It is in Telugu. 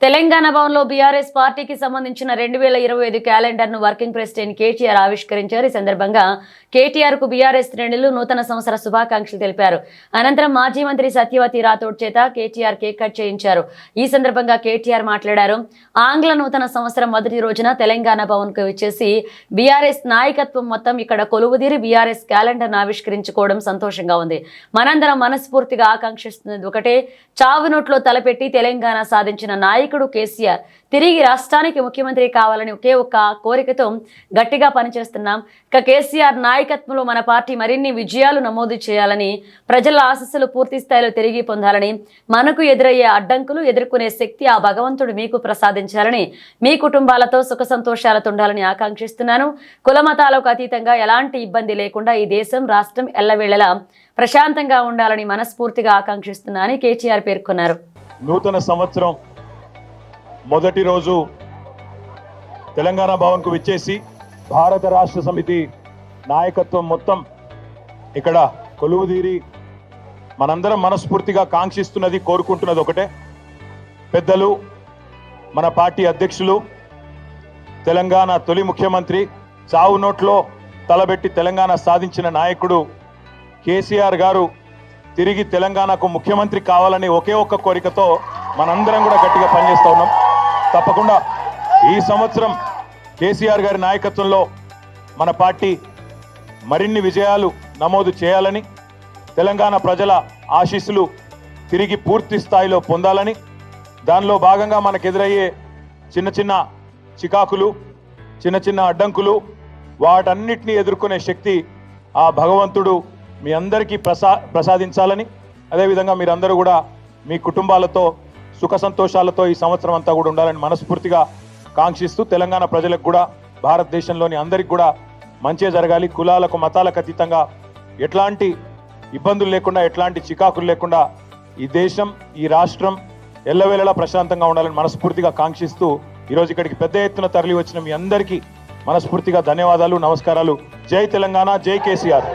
తెలంగాణ భవన్లో బీఆర్ఎస్ పార్టీకి సంబంధించిన 2025 క్యాలెండర్ను వర్కింగ్ ప్రెసిడెంట్ కేటీఆర్ ఆవిష్కరించారు. ఈ సందర్భంగా కేటీఆర్ కు బీఆర్ఎస్ శ్రేణులు నూతన సంవత్సర శుభాకాంక్షలు తెలిపారు. అనంతరం మాజీ మంత్రి సత్యవతి రాథోడ్ చేత కేటీఆర్ కేక్ కట్ చేయించారు. ఈ సందర్భంగా కేటీఆర్ మాట్లాడారు. ఆంగ్ల నూతన సంవత్సరం మొదటి రోజున తెలంగాణ భవన్ కు వచ్చేసి బీఆర్ఎస్ నాయకత్వం మొత్తం ఇక్కడ కొలువుదీరి బీఆర్ఎస్ క్యాలెండర్ను ఆవిష్కరించుకోవడం సంతోషంగా ఉంది. మనందరం మనస్ఫూర్తిగా ఆకాంక్షిస్తున్నది ఒకటే, చావు నోట్లో తలపెట్టి తెలంగాణ సాధించిన నాయకుడు కేసీఆర్ తిరిగి రాష్ట్రానికి ముఖ్యమంత్రి కావాలని ఒకే ఒక్క కోరికతో గట్టిగా పనిచేస్తున్నాం. ఇక కేసీఆర్ నాయకత్వంలో మన పార్టీ మరిన్ని విజయాలు నమోదు చేయాలని, ప్రజల ఆశీస్సులు పూర్తి స్థాయిలో తిరిగి పొందాలని, మనకు ఎదురయ్యే అడ్డంకులు ఎదుర్కొనే శక్తి ఆ భగవంతుడు మీకు ప్రసాదించాలని, మీ కుటుంబాలతో సుఖ సంతోషాలతో ఉండాలని ఆకాంక్షిస్తున్నాను. కులమతాలకు అతీతంగా ఎలాంటి ఇబ్బంది లేకుండా ఈ దేశం రాష్ట్రం ఎల్లవేళలా ప్రశాంతంగా ఉండాలని మనస్ఫూర్తిగా ఆకాంక్షిస్తున్నానని కేటీఆర్ పేర్కొన్నారు. నూతన సంవత్సరం మొదటి రోజు తెలంగాణ భవన్కు విచ్చేసి భారత రాష్ట్ర సమితి నాయకత్వం మొత్తం ఇక్కడ కొలువుదీరి మనందరం మనస్ఫూర్తిగా కాంక్షిస్తున్నది, కోరుకుంటున్నది ఒకటే, పెద్దలు మన పార్టీ అధ్యక్షులు తెలంగాణ తొలి ముఖ్యమంత్రి చావు నోట్లో తలబెట్టి తెలంగాణ సాధించిన నాయకుడు కేసీఆర్ గారు తిరిగి తెలంగాణకు ముఖ్యమంత్రి కావాలని ఒకే ఒక్క కోరికతో మనందరం కూడా గట్టిగా పనిచేస్తూ ఉన్నాం. తప్పకుండా ఈ సంవత్సరం కేసీఆర్ గారి నాయకత్వంలో మన పార్టీ మరిన్ని విజయాలు నమోదు చేయాలని, తెలంగాణ ప్రజల ఆశీస్సులు తిరిగి పూర్తి స్థాయిలో పొందాలని, దానిలో భాగంగా మనకు ఎదురయ్యే చిన్న చిన్న చికాకులు, చిన్న చిన్న అడ్డంకులు, వాటన్నిటినీ ఎదుర్కొనే శక్తి ఆ భగవంతుడు మీ అందరికీ ప్రసాదించాలని, అదేవిధంగా మీరందరూ కూడా మీ కుటుంబాలతో సుఖ సంతోషాలతో ఈ సంవత్సరం అంతా కూడా ఉండాలని మనస్ఫూర్తిగా కాంక్షిస్తూ, తెలంగాణ ప్రజలకు కూడా భారతదేశంలోని అందరికి కూడా మంచిగా జరగాలి, కులాలకు మతాలకు అతీతంగా ఎట్లాంటి ఇబ్బందులు లేకుండా, ఎట్లాంటి చికాకులు లేకుండా ఈ దేశం, ఈ రాష్ట్రం ఎల్లవేళలా ప్రశాంతంగా ఉండాలని మనస్ఫూర్తిగా కాంక్షిస్తూ ఈరోజు ఇక్కడికి పెద్ద ఎత్తున తరలి వచ్చిన మీ అందరికీ మనస్ఫూర్తిగా ధన్యవాదాలు, నమస్కారాలు. జై తెలంగాణ, జై కేసీఆర్.